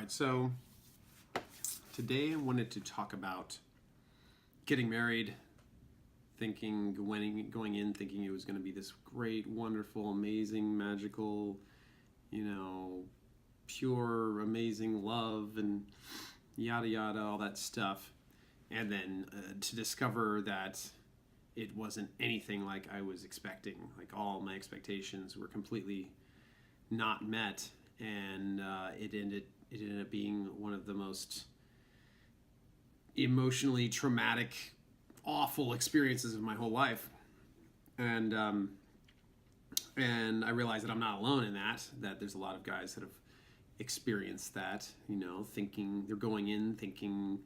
right, so today I wanted to talk about getting married, going in thinking it was going to be this great, wonderful, amazing, magical, pure, amazing love and yada yada, all that stuff. And then to discover that it wasn't anything like I was expecting. Like all my expectations were completely not met, and it ended up being one of the most emotionally traumatic, awful experiences of my whole life. And I realized that I'm not alone in that there's a lot of guys that have experienced that, thinking they're going in thinking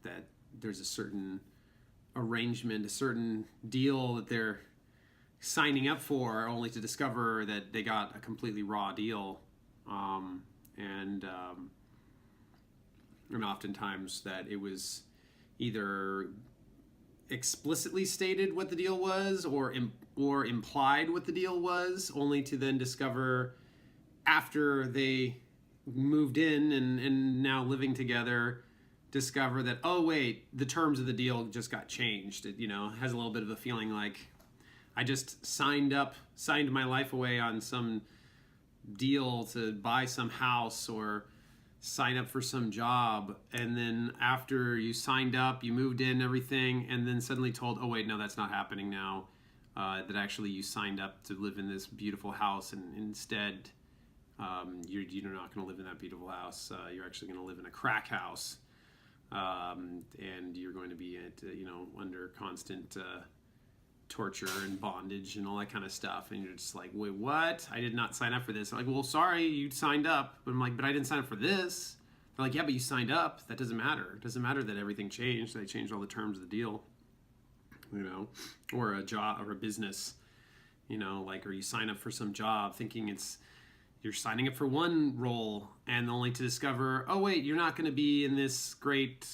that there's a certain arrangement, a certain deal that they're signing up for, only to discover that they got a completely raw deal. And oftentimes that it was either explicitly stated what the deal was or implied what the deal was, only to then discover after they moved in and now living together, discover that, oh wait, the terms of the deal just got changed. It, has a little bit of a feeling like I just signed my life away on some deal to buy some house or sign up for some job, and then after you signed up, you moved in, everything, and then suddenly told, oh wait, no, that's not happening now. That actually you signed up to live in this beautiful house, and instead you're not going to live in that beautiful house. You're actually going to live in a crack house, and you're going to be under constant torture and bondage and all that kind of stuff. And you're just like, wait, what? I did not sign up for this. I'm like, well, sorry, you signed up. But I'm like, but I didn't sign up for this. They're like, yeah, but you signed up. That doesn't matter. It doesn't matter that everything changed. They changed all the terms of the deal, or a job or a business, or you sign up for some job thinking you're signing up for one role, and only to discover, oh wait, you're not going to be in this great,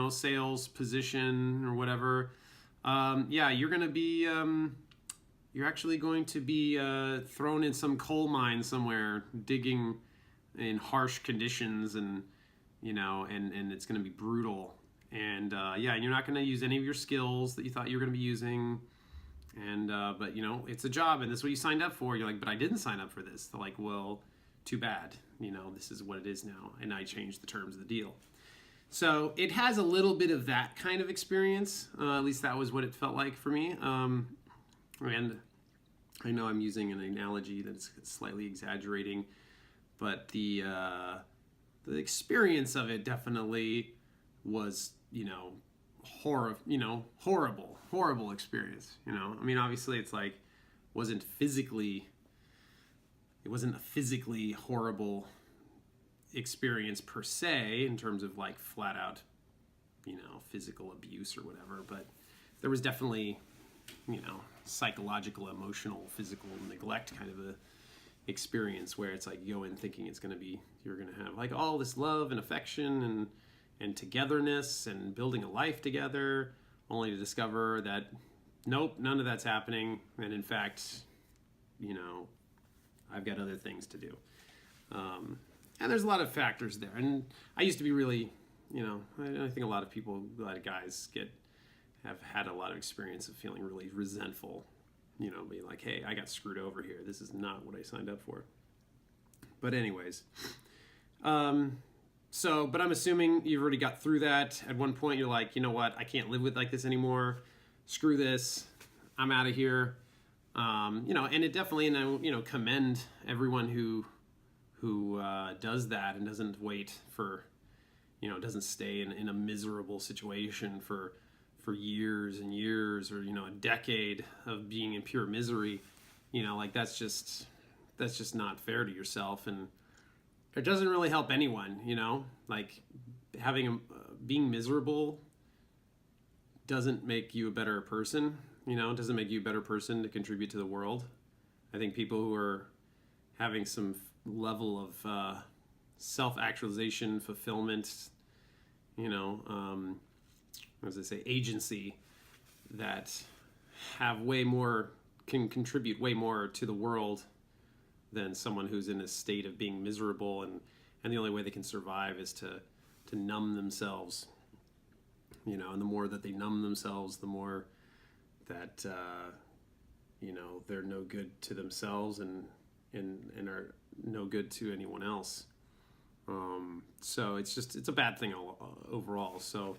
sales position or whatever. You're going to be, you're actually going to be thrown in some coal mine somewhere, digging in harsh conditions, and it's going to be brutal. And you're not going to use any of your skills that you thought you were going to be using. And but it's a job, and this is what you signed up for. You're like, but I didn't sign up for this. They're like, well, too bad. This is what it is now, and I changed the terms of the deal. So it has a little bit of that kind of experience. At least that was what it felt like for me. And I know I'm using an analogy that's slightly exaggerating, but the experience of it definitely was, horrible experience. Obviously it's like, it wasn't a physically horrible experience per se, in terms of like flat out, physical abuse or whatever, but there was definitely, psychological, emotional, physical neglect kind of a experience, where it's like you go in thinking you're going to have like all this love and affection and togetherness and building a life together, only to discover that nope, none of that's happening, and in fact, I've got other things to do. And there's a lot of factors there. And I used to be really, I think a lot of guys have had a lot of experience of feeling really resentful, being like, hey, I got screwed over here. This is not what I signed up for. But anyways, but I'm assuming you've already got through that. At one point, you're like, you know what? I can't live with like this anymore. Screw this. I'm out of here. And it definitely, and I, commend everyone who does that and doesn't wait for, doesn't stay in a miserable situation for years and years, or, a decade of being in pure misery. That's just not fair to yourself, and it doesn't really help anyone, like being miserable doesn't make you a better person, it doesn't make you a better person to contribute to the world. I think people who are having some level of self-actualization, fulfillment, as I say, agency, that can contribute way more to the world than someone who's in a state of being miserable and and the only way they can survive is to numb themselves, you know. And the more that they numb themselves, the more that you know, they're no good to themselves and are no good to anyone else. So it's a bad thing overall. So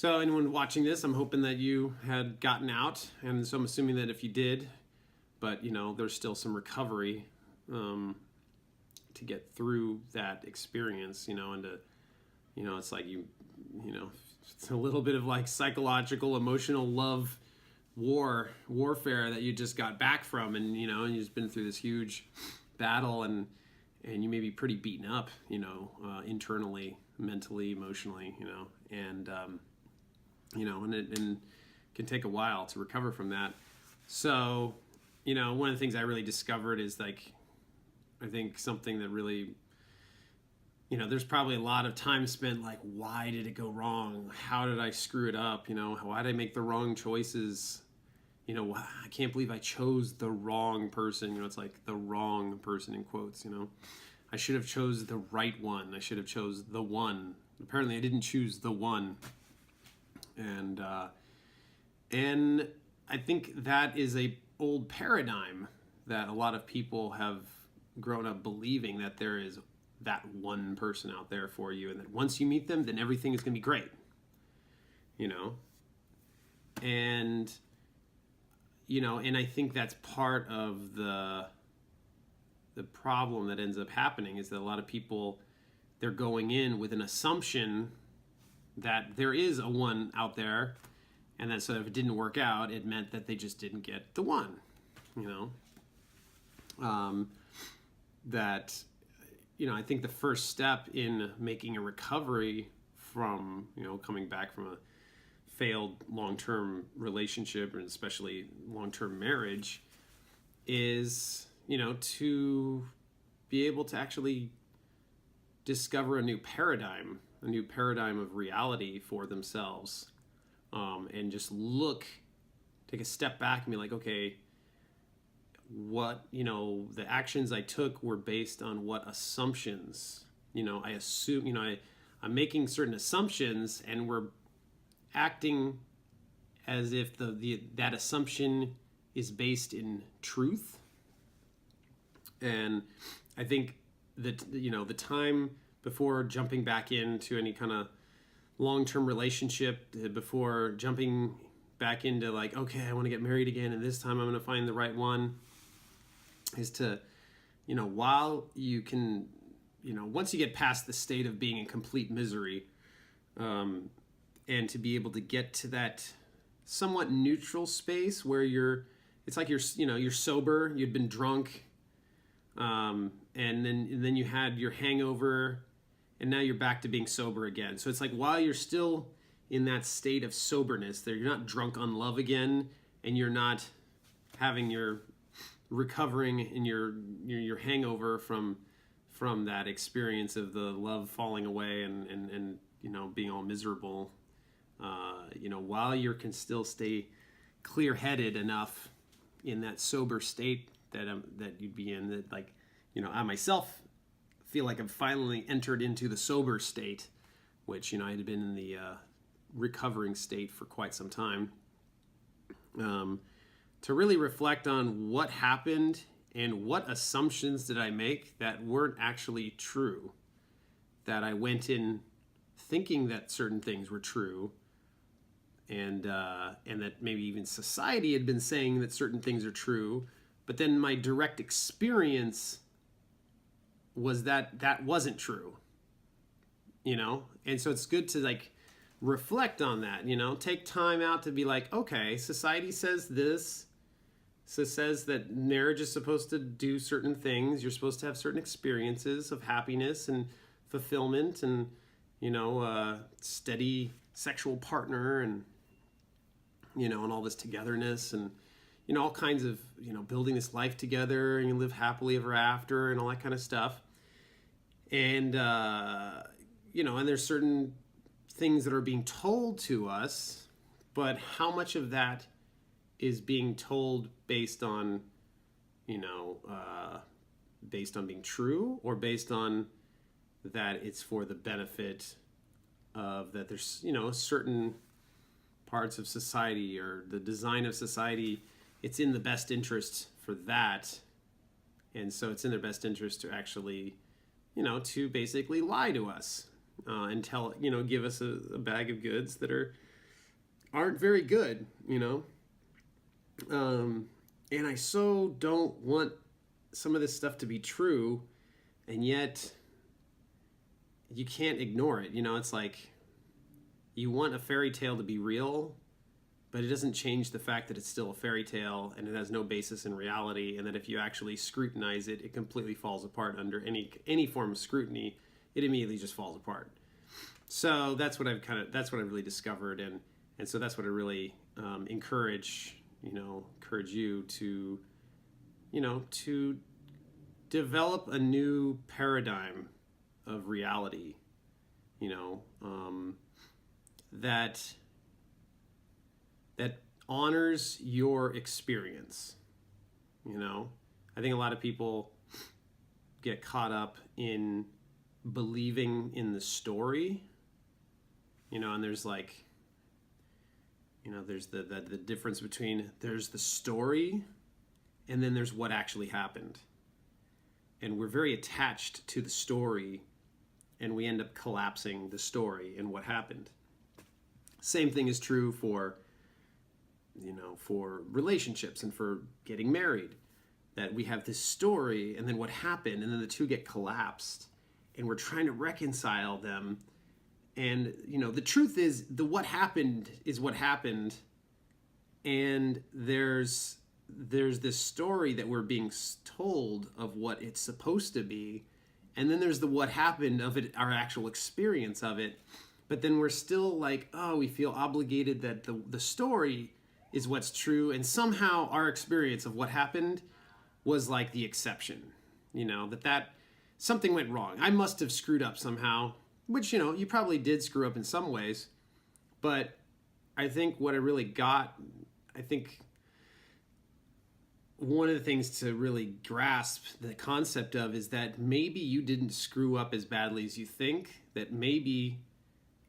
anyone watching this, I'm hoping that you had gotten out, and so I'm assuming that if you did, but you know, there's still some recovery to get through that experience, you know, and to, you know, it's like you know, it's a little bit of like psychological, emotional love warfare that you just got back from, and you know, and you've been through this huge battle, and you may be pretty beaten up, you know, internally, mentally, emotionally, you know, and you know, and it can take a while to recover from that. So, you know, one of the things I really discovered is like, I think something that really, you know, there's probably a lot of time spent like, why did it go wrong? How did I screw it up? You know, why did I make the wrong choices? You know, I can't believe I chose the wrong person. You know, it's like the wrong person in quotes, you know. I should have chose the right one. I should have chose the one. Apparently I didn't choose the one. And I think that is a old paradigm that a lot of people have grown up believing, that there is that one person out there for you, and that once you meet them, then everything is going to be great, you know. And you know, and I think that's part of the problem that ends up happening, is that a lot of people, they're going in with an assumption that there is a one out there, and that so if it didn't work out, it meant that they just didn't get the one, you know. That, you know, I think the first step in making a recovery from, you know, coming back from a failed long-term relationship, and especially long-term marriage, is, you know, to be able to actually discover a new paradigm of reality for themselves, and just take a step back and be like, okay, what, you know, the actions I took were based on what assumptions, you know, I assume, you know, I'm making certain assumptions, and we're acting as if that assumption is based in truth. And I think that, you know, the time before jumping back into any kind of long-term relationship, before jumping back into like, okay, I want to get married again, and this time I'm going to find the right one, is to, you know, while you can, you know, once you get past the state of being in complete misery, and to be able to get to that somewhat neutral space where it's like you're sober, you'd been drunk, and then you had your hangover, and now you're back to being sober again. So it's like, while you're still in that state of soberness, there, you're not drunk on love again, and you're not having your recovering in your hangover from that experience of the love falling away and you know, being all miserable. You know, while you can still stay clear-headed enough in that sober state that you'd be in, that, like, you know, I myself feel like I've finally entered into the sober state, which, you know, I had been in the recovering state for quite some time, to really reflect on what happened and what assumptions did I make that weren't actually true, that I went in thinking that certain things were true, and that maybe even society had been saying that certain things are true, but then my direct experience was that wasn't true, you know. And so it's good to like reflect on that, you know, take time out to be like, okay, society says this, so it says that marriage is supposed to do certain things, you're supposed to have certain experiences of happiness and fulfillment, and, you know, steady sexual partner, and, you know, and all this togetherness, and, you know, all kinds of, you know, building this life together, and you live happily ever after, and all that kind of stuff. And, you know, and there's certain things that are being told to us, but how much of that is being told based on, you know, based on being true, or based on that it's for the benefit of that there's, certain parts of society or the design of society, it's in the best interest for that. And so it's in their best interest to actually, to basically lie to us and tell, give us a bag of goods that aren't very good, and I so don't want some of this stuff to be true, and yet you can't ignore it. It's like you want a fairy tale to be real, but it doesn't change the fact that it's still a fairy tale and it has no basis in reality, and that if you actually scrutinize it, it completely falls apart under any form of scrutiny. It immediately just falls apart. So that's what I've really discovered, and so that's what I really encourage you to, to develop a new paradigm of reality, that honors your experience. I think a lot of people get caught up in believing in the story, and there's like, there's the difference between there's the story and then there's what actually happened. And we're very attached to the story, and we end up collapsing the story and what happened. Same thing is true for relationships and for getting married, that we have this story and then what happened, and then the two get collapsed, and we're trying to reconcile them. And the truth is, what happened is what happened, and there's this story that we're being told of what it's supposed to be, and then there's the what happened of it, our actual experience of it. But then we're still like, oh, we feel obligated that the story is what's true, and somehow our experience of what happened was like the exception. That something went wrong. I must have screwed up somehow, which, you probably did screw up in some ways. But I think what I really got, one of the things to really grasp the concept of is that maybe you didn't screw up as badly as you think, that maybe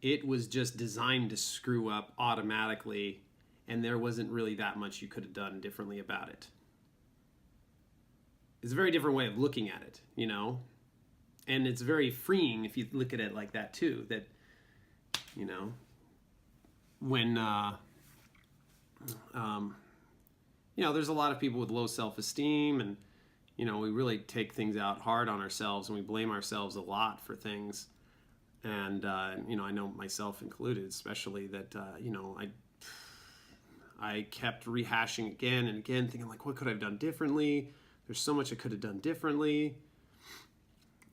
it was just designed to screw up automatically, and there wasn't really that much you could have done differently about it. It's a very different way of looking at it, and it's very freeing if you look at it like that too, that, when, there's a lot of people with low self-esteem, and, we really take things out hard on ourselves, and we blame ourselves a lot for things. And, I know myself included, especially that, I kept rehashing again and again, thinking like, what could I have done differently? There's so much I could have done differently.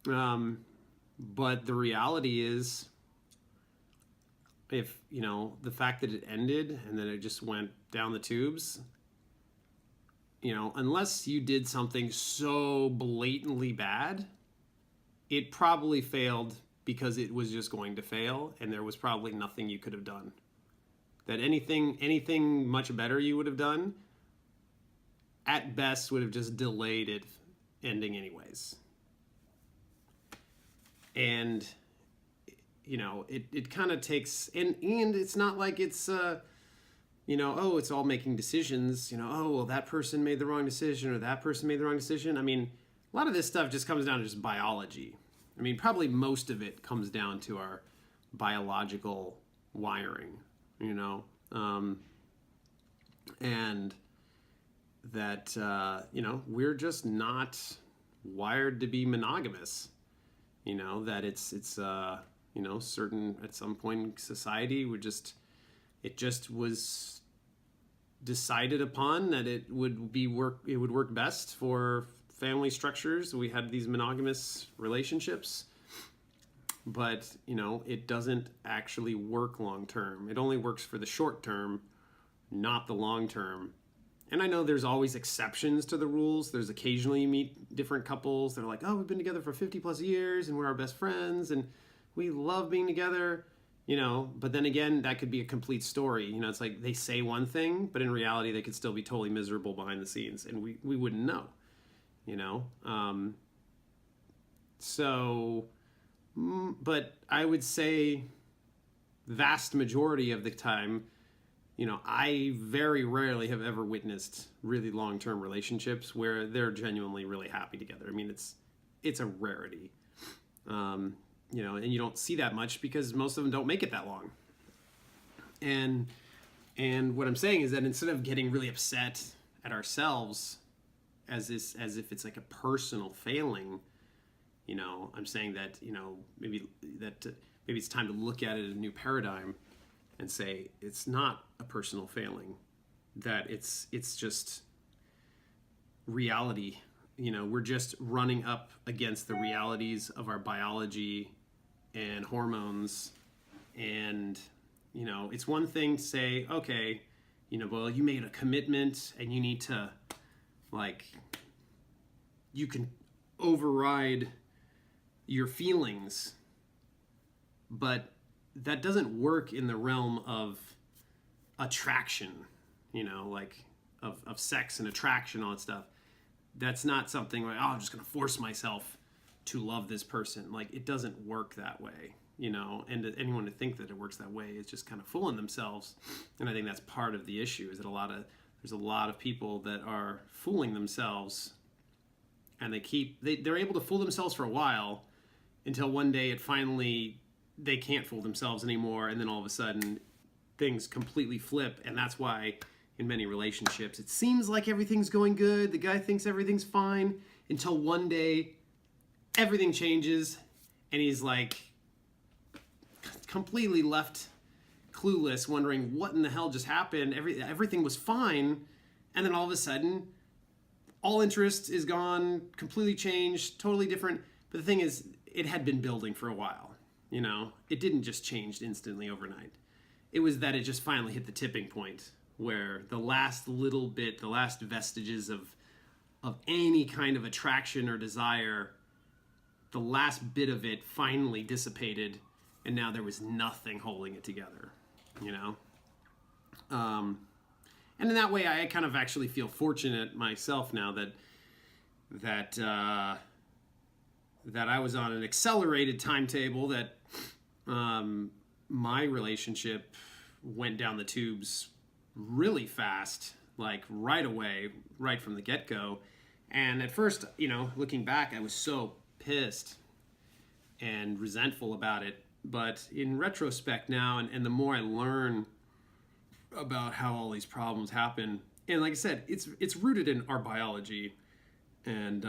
But the reality is, if, the fact that it ended and then it just went down the tubes, unless you did something so blatantly bad, it probably failed because it was just going to fail, and there was probably nothing you could have done. That anything much better you would have done, at best, would have just delayed it ending anyways. And, it kind of takes, and it's not like it's, it's all making decisions, well, that person made the wrong decision, or that person made the wrong decision. I mean, a lot of this stuff just comes down to just biology. I mean, probably most of it comes down to our biological wiring, and that, we're just not wired to be monogamous, that it's certain, at some point in society, it just was decided upon that it would work best for family structures. We had these monogamous relationships, but it doesn't actually work long term. It only works for the short term, not the long term. And I know there's always exceptions to the rules. There's occasionally you meet different couples that are like, oh, we've been together for 50 plus years and we're our best friends and we love being together, but then again, that could be a complete story. It's like they say one thing, but in reality, they could still be totally miserable behind the scenes, and we wouldn't know. So But I would say vast majority of the time, I very rarely have ever witnessed really long-term relationships where they're genuinely really happy together. I mean, it's a rarity. And you don't see that much because most of them don't make it that long. And what I'm saying is that instead of getting really upset at ourselves as if it's like a personal failing, I'm saying that maybe it's time to look at it in a new paradigm and say it's not a personal failing, that it's just reality. We're just running up against the realities of our biology and hormones. And it's one thing to say, okay, well, you made a commitment and you need to, you can override your feelings, but that doesn't work in the realm of attraction, of sex and attraction, all that stuff. That's not something like, I'm just going to force myself to love this person. It doesn't work that way, and anyone to think that it works that way is just kind of fooling themselves. And I think that's part of the issue, is that there's a lot of people that are fooling themselves, and they're able to fool themselves for a while until one day they can't fool themselves anymore, and then all of a sudden things completely flip. And that's why in many relationships it seems like everything's going good, the guy thinks everything's fine, until one day everything changes and he's completely left clueless, wondering what in the hell just happened. Everything was fine, and then all of a sudden all interest is gone, completely changed, totally different. But the thing is, it had been building for a while. It didn't just change instantly overnight. It was that it just finally hit the tipping point where the last little bit, the last vestiges of any kind of attraction or desire, the last bit of it finally dissipated, and now there was nothing holding it together, and in that way, I kind of actually feel fortunate myself now that I was on an accelerated timetable, that my relationship went down the tubes really fast, right away, right from the get-go. And at first, looking back, I was so pissed and resentful about it. But in retrospect now, and the more I learn about how all these problems happen, and like I said, it's rooted in our biology, and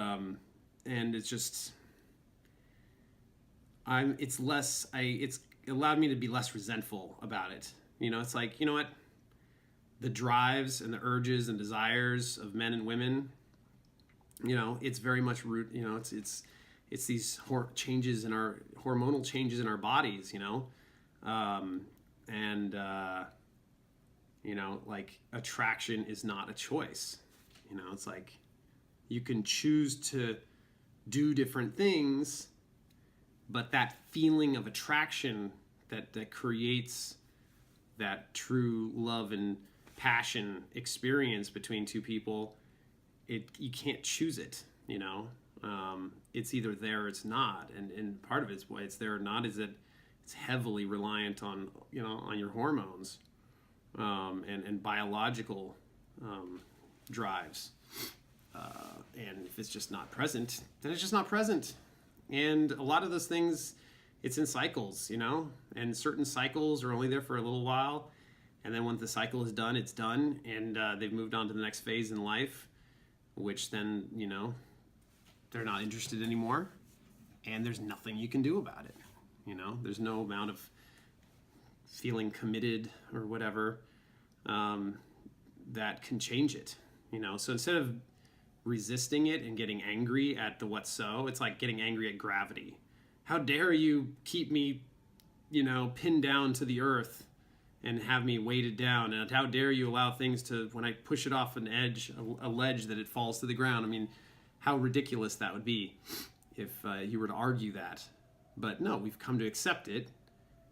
it's just it's allowed me to be less resentful about it. It's like, what, the drives and the urges and desires of men and women, it's very much it's these changes in our hormonal changes in our bodies, attraction is not a choice. It's like you can choose to do different things, but that feeling of attraction that creates that true love and passion experience between two people, you can't choose it. It's either there or it's not, and part of it's why it's there or not is that it's heavily reliant on on your hormones and biological drives, and if it's just not present, then it's just not present. And a lot of those things, it's in cycles, and certain cycles are only there for a little while, and then once the cycle is done, it's done, and they've moved on to the next phase in life, which then they're not interested anymore, and there's nothing you can do about it. There's no amount of feeling committed or whatever that can change it. So instead of resisting it and getting angry at the what's so, it's like getting angry at gravity. How dare you keep me, pinned down to the earth and have me weighted down, and how dare you allow things to, when I push it off an edge, a ledge, that it falls to the ground. I mean, how ridiculous that would be if you were to argue that. But no, we've come to accept it.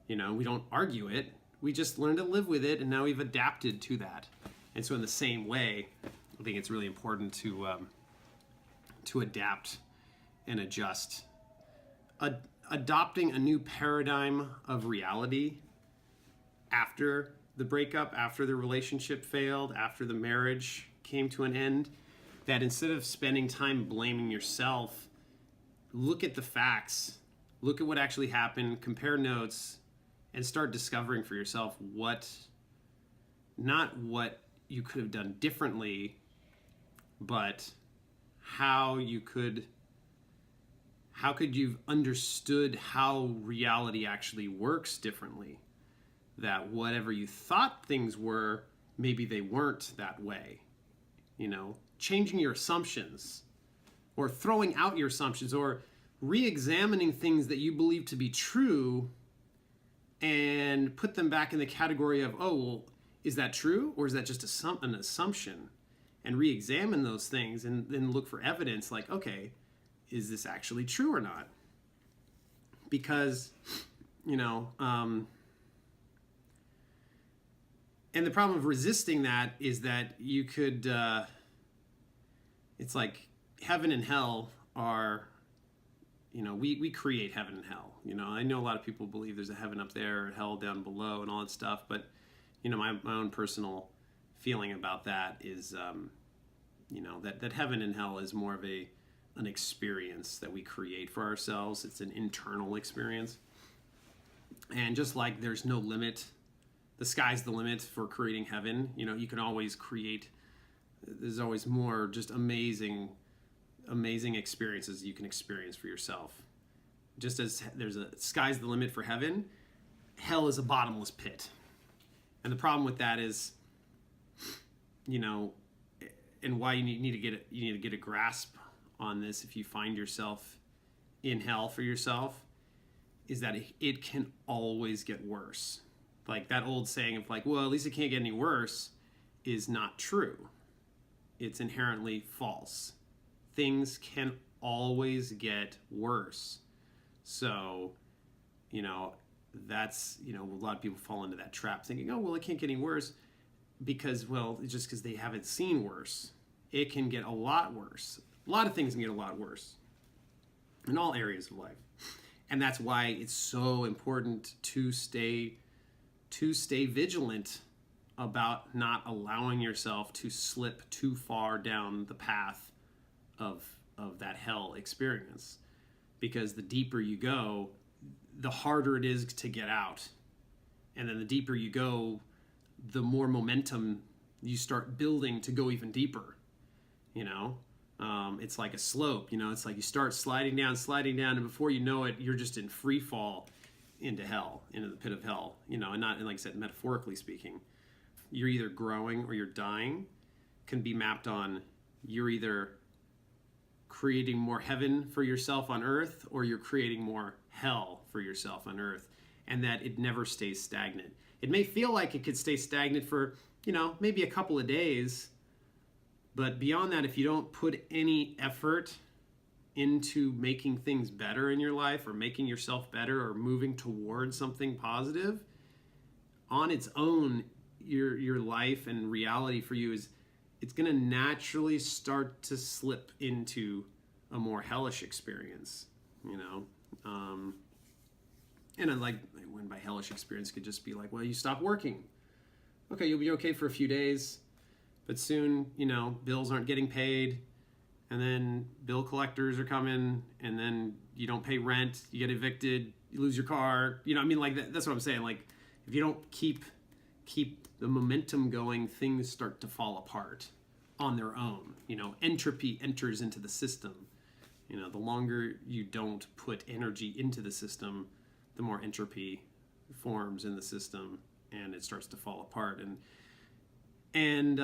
We don't argue it. We just learn to live with it, and now we've adapted to that. And so in the same way, I think it's really important to adapt and adjust. adopting a new paradigm of reality after the breakup, after the relationship failed, after the marriage came to an end, that instead of spending time blaming yourself, look at the facts, look at what actually happened, compare notes, and start discovering for yourself not what you could have done differently, but how could you've understood how reality actually works differently. That whatever you thought things were, maybe they weren't that way. Changing your assumptions, or throwing out your assumptions, or re-examining things that you believe to be true and put them back in the category of, oh, well, is that true? Or is that just an assumption? And re-examine those things and then look for evidence like, okay, is this actually true or not? Because, and the problem of resisting that is that you could, it's like heaven and hell are, we create heaven and hell. I know a lot of people believe there's a heaven up there, hell down below, and all that stuff. But, my own personal feeling about that is, that heaven and hell is more of an experience that we create for ourselves. It's an internal experience. And just like there's no limit, the sky's the limit for creating heaven. You can always create, there's always more just amazing experiences you can experience for yourself. Just as there's sky's the limit for heaven, hell is a bottomless pit. And the problem with that is, and why you need to get a grasp on this if you find yourself in hell for yourself, is that it can always get worse. Like that old saying of like, well, at least it can't get any worse, is not true. It's inherently false. Things can always get worse. So, that's, a lot of people fall into that trap thinking, oh, well, it can't get any worse because, well, it's just because they haven't seen worse. It can get a lot worse. A lot of things can get a lot worse in all areas of life. And that's why it's so important to stay vigilant about not allowing yourself to slip too far down the path of that hell experience. Because the deeper you go, the harder it is to get out. And then the deeper you go, the more momentum you start building to go even deeper. It's like a slope. It's like you start sliding down, and before you know it, you're just in free fall into hell, into the pit of hell. And like I said, metaphorically speaking, you're either growing or you're dying. Can be mapped on you're either creating more heaven for yourself on earth, or you're creating more hell for yourself on earth, and that it never stays stagnant. It may feel like it could stay stagnant for, maybe a couple of days, but beyond that, if you don't put any effort into making things better in your life, or making yourself better, or moving towards something positive, on its own, your life and reality for you it's going to naturally start to slip into a more hellish experience, and like when by hellish experience could just be like, well, you stop working. Okay, you'll be okay for a few days, but soon, bills aren't getting paid, and then bill collectors are coming, and then you don't pay rent, you get evicted, you lose your car. Like that's what I'm saying. Like if you don't keep the momentum going, things start to fall apart on their own. Entropy enters into the system. The longer you don't put energy into the system, the more entropy forms in the system, and it starts to fall apart. And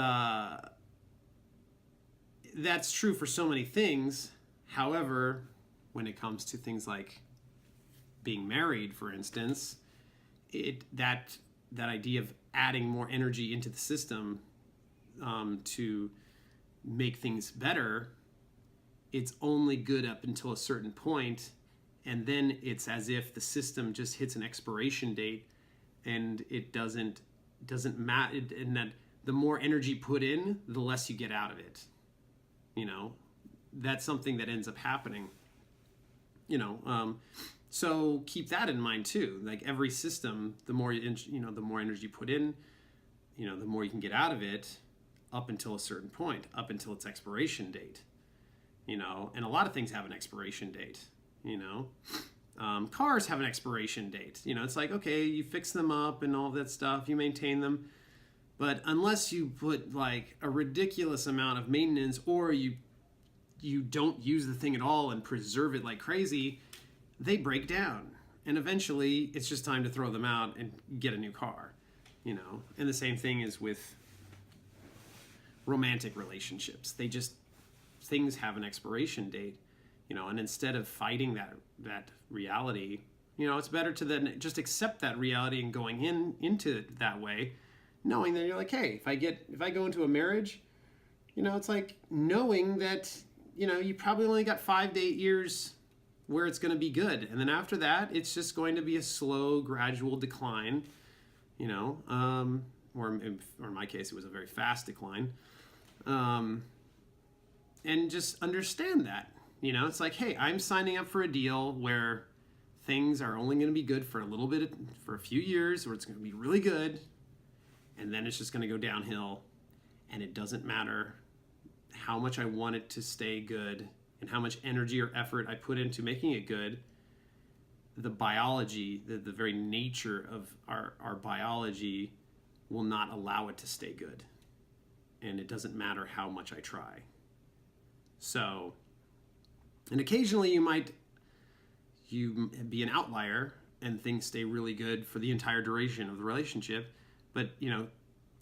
that's true for so many things. However, when it comes to things like being married, for instance, that idea of adding more energy into the system to make things better, it's only good up until a certain point, and then it's as if the system just hits an expiration date, and it doesn't matter, and that the more energy put in, the less you get out of it. That's something that ends up happening. So keep that in mind too. Like every system, the more the more energy you put in, the more you can get out of it, up until a certain point, up until its expiration date. And a lot of things have an expiration date. Cars have an expiration date. It's like, okay, you fix them up and all that stuff, you maintain them, but unless you put like a ridiculous amount of maintenance, or you don't use the thing at all and preserve it like crazy, they break down, and eventually it's just time to throw them out and get a new car. And the same thing is with romantic relationships. Things have an expiration date, and instead of fighting that reality, it's better to then just accept that reality and going into it that way, knowing that you're like, hey, if I go into a marriage, it's like knowing that you probably only got 5 to 8 years where it's going to be good, and then after that it's just going to be a slow, gradual decline, or in my case it was a very fast decline, and just understand that, it's like, hey, I'm signing up for a deal where things are only going to be good for for a few years, where it's going to be really good, and then it's just going to go downhill, and it doesn't matter how much I want it to stay good and how much energy or effort I put into making it good. The biology, the very nature of our biology will not allow it to stay good. And it doesn't matter how much I try. So, and occasionally you be an outlier and things stay really good for the entire duration of the relationship. But,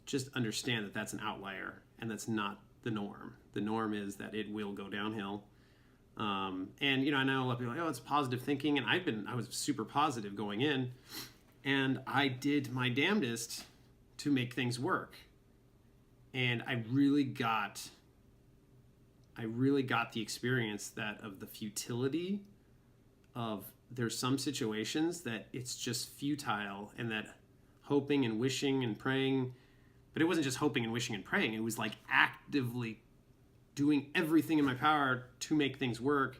just understand that that's an outlier and that's not the norm. The norm is that it will go downhill. And I know a lot of people are like, oh, it's positive thinking, and I was super positive going in, and I did my damnedest to make things work, and I really got the experience of the futility of, there's some situations that it's just futile, and that hoping and wishing and praying, but it wasn't just hoping and wishing and praying, it was like actively doing everything in my power to make things work,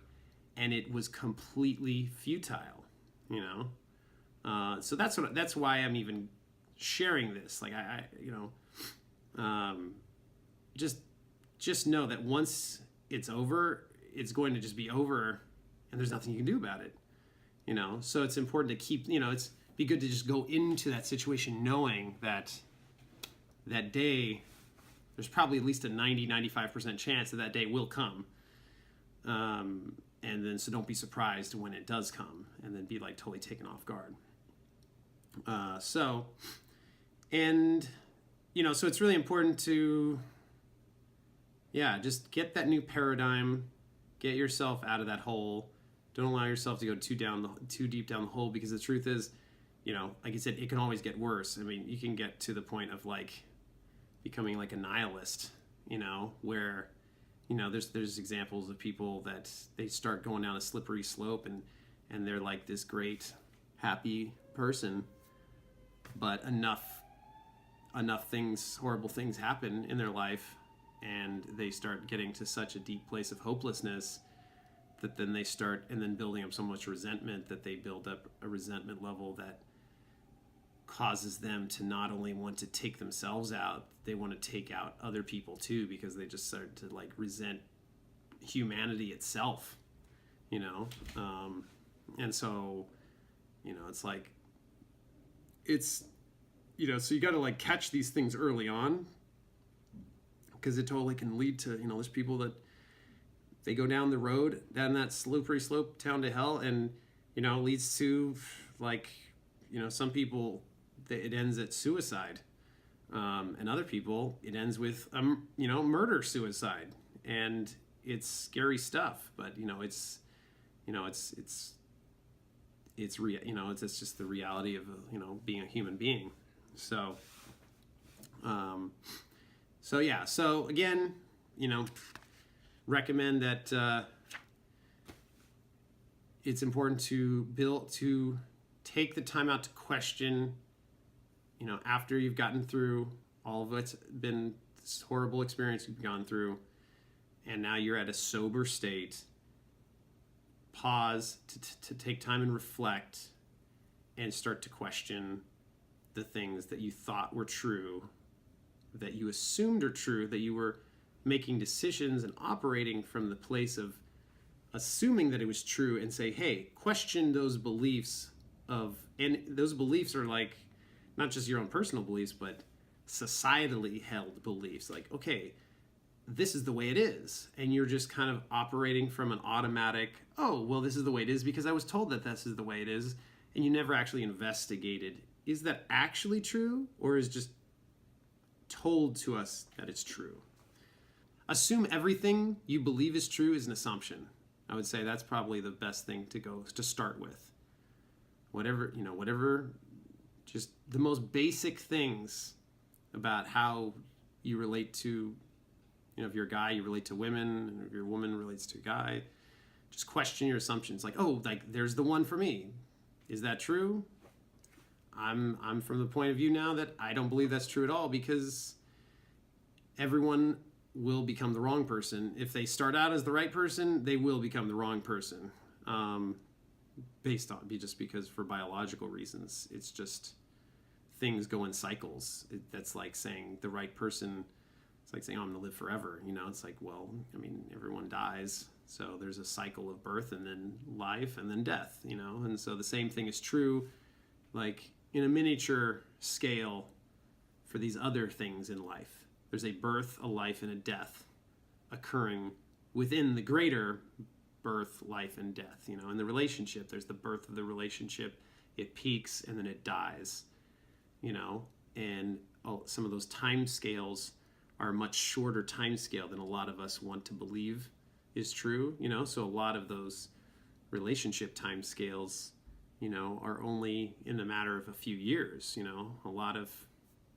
and it was completely futile, so that's why I'm even sharing this. Like just know that once it's over, it's going to just be over, and there's nothing you can do about it, so it's important to keep, it's be good to just go into that situation knowing that day, there's probably at least a 90-95% chance that day will come. And then, so don't be surprised when it does come, and then be like totally taken off guard. So it's really important to, just get that new paradigm, get yourself out of that hole. Don't allow yourself to go too deep down the hole, because the truth is, like I said, it can always get worse. I mean, you can get to the point of like becoming like a nihilist, where, there's examples of people that they start going down a slippery slope, and they're like this great, happy person, but enough horrible things happen in their life, and they start getting to such a deep place of hopelessness that then they start, and then building up so much resentment that they build up a resentment level that causes them to not only want to take themselves out, they want to take out other people too, because they just start to like resent humanity itself, and so, it's like, it's, so you got to like catch these things early on, because it totally can lead to, there's people that they go down the road, down that slippery slope down to hell, and, leads to like, some people, it ends at suicide, and other people it ends with murder suicide, and it's scary stuff. But it's just the reality of being a human being. So so again, recommend that it's important to take the time out to question, after you've gotten through all of it's been this horrible experience you've gone through, and now you're at a sober state, pause, to take time and reflect, and start to question the things that you thought were true, that you assumed are true, that you were making decisions and operating from the place of assuming that it was true, and say, hey, question those beliefs and those beliefs are like not just your own personal beliefs, but societally held beliefs. Like, okay, this is the way it is, and you're just kind of operating from an automatic, oh, well, this is the way it is because I was told that this is the way it is, and you never actually investigated, is that actually true, or is just told to us that it's true? Assume everything you believe is true is an assumption. I would say that's probably the best thing to start with. Whatever, just the most basic things about how you relate to, if you're a guy, you relate to women, and if you're a woman, relates to a guy. Just question your assumptions. Like, oh, like there's the one for me. Is that true? I'm from the point of view now that I don't believe that's true at all, because everyone will become the wrong person. If they start out as the right person, they will become the wrong person. Just because for biological reasons, it's just things go in cycles. That's like saying the right person. It's like saying, oh, I'm going to live forever. It's like, well, everyone dies. So there's a cycle of birth and then life and then death, And so the same thing is true, like in a miniature scale for these other things in life. There's a birth, a life, and a death occurring within the greater birth, life, and death. In the relationship, there's the birth of the relationship. It peaks and then it dies, and some of those time scales are a much shorter time scale than a lot of us want to believe is true, so a lot of those relationship time scales, are only in a matter of a few years. A lot of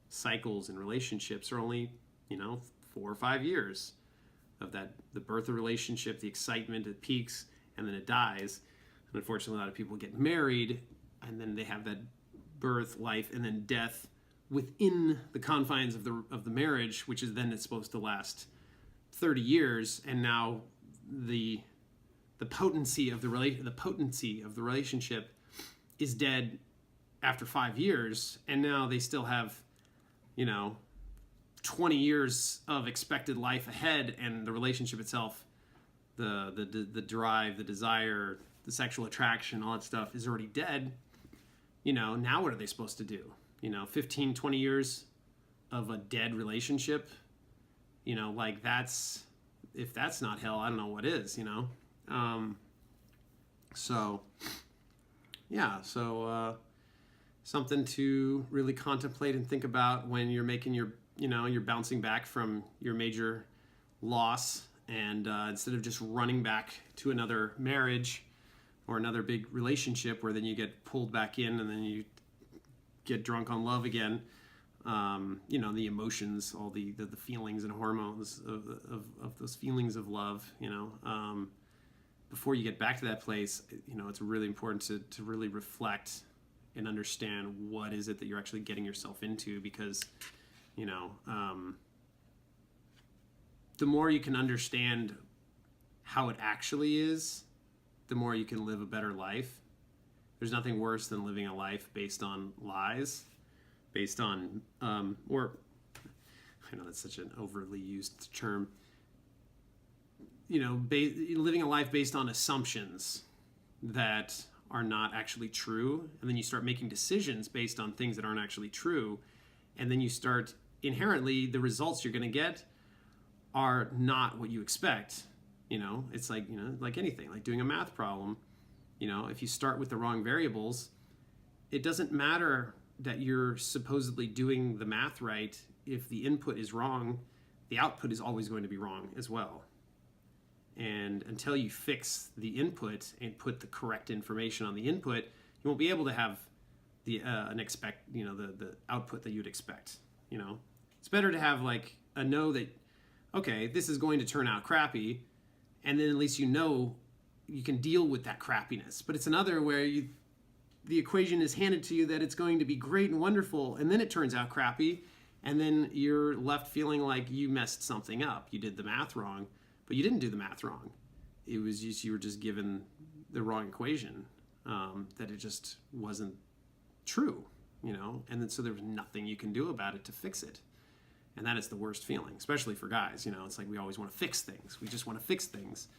cycles in relationships are only 4 or 5 years of that, the birth of relationship, the excitement, it peaks, and then it dies. And unfortunately, a lot of people get married, and then they have that birth, life, and then death within the confines of the marriage, which is then it's supposed to last 30 years, and now the potency of the relationship is dead after 5 years, and now they still have 20 years of expected life ahead, and the relationship itself, the drive, the desire, the sexual attraction, all that stuff is already dead. Now what are they supposed to do? 15, 20 years of a dead relationship, like if that's not hell, I don't know what is, something to really contemplate and think about when you're making you're bouncing back from your major loss, and instead of just running back to another marriage or another big relationship where then you get pulled back in and then you get drunk on love again, the emotions, all the feelings and hormones of those feelings of love, before you get back to that place, it's really important to really reflect and understand what is it that you're actually getting yourself into, because the more you can understand how it actually is, the more you can live a better life. There's nothing worse than living a life based on lies, based on, or I know that's such an overly used term, living a life based on assumptions that are not actually true, and then you start making decisions based on things that aren't actually true, and then you start inherently, the results you're going to get are not what you expect. It's like, like anything, like doing a math problem. If you start with the wrong variables, it doesn't matter that you're supposedly doing the math right. If the input is wrong, the output is always going to be wrong as well. And until you fix the input and put the correct information on the input, you won't be able to have the output that you'd expect. It's better to have like a know that, okay, this is going to turn out crappy, and then at least you can deal with that crappiness. But it's another where the equation is handed to you that it's going to be great and wonderful, and then it turns out crappy, and then you're left feeling like you messed something up. You did the math wrong, but you didn't do the math wrong. It was just, you were just given the wrong equation, that it just wasn't true, you know, and then so there was nothing you can do about it to fix it. And that is the worst feeling, especially for guys. You know, it's like we always want to fix things. We just want to fix things.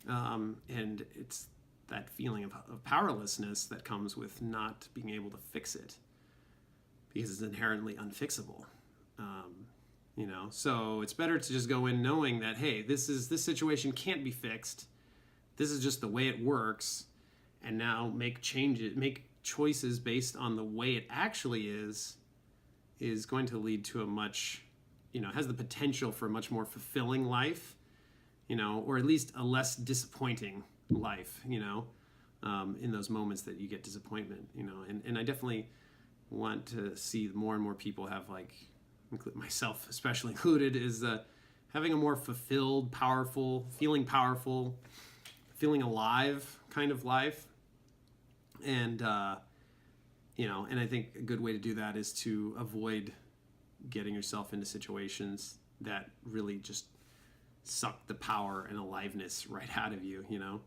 And it's that feeling of powerlessness that comes with not being able to fix it because it's inherently unfixable. You know, so it's better to just go in knowing that, hey, this situation can't be fixed. This is just the way it works. And now make choices based on the way it actually is going to lead to a much, you know, has the potential for a much more fulfilling life, you know, or at least a less disappointing life, you know, in those moments that you get disappointment, you know, and I definitely want to see more and more people have, like, myself especially included, is having a more fulfilled, powerful, feeling alive kind of life. And, you know, and I think a good way to do that is to avoid getting yourself into situations that really just suck the power and aliveness right out of you, you know?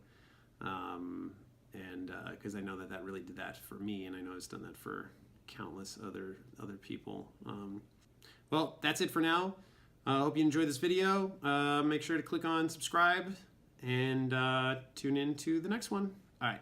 And because I know that really did that for me, and I know it's done that for countless other people. Well, that's it for now. I hope you enjoyed this video. Make sure to click on subscribe and tune in to the next one. All right.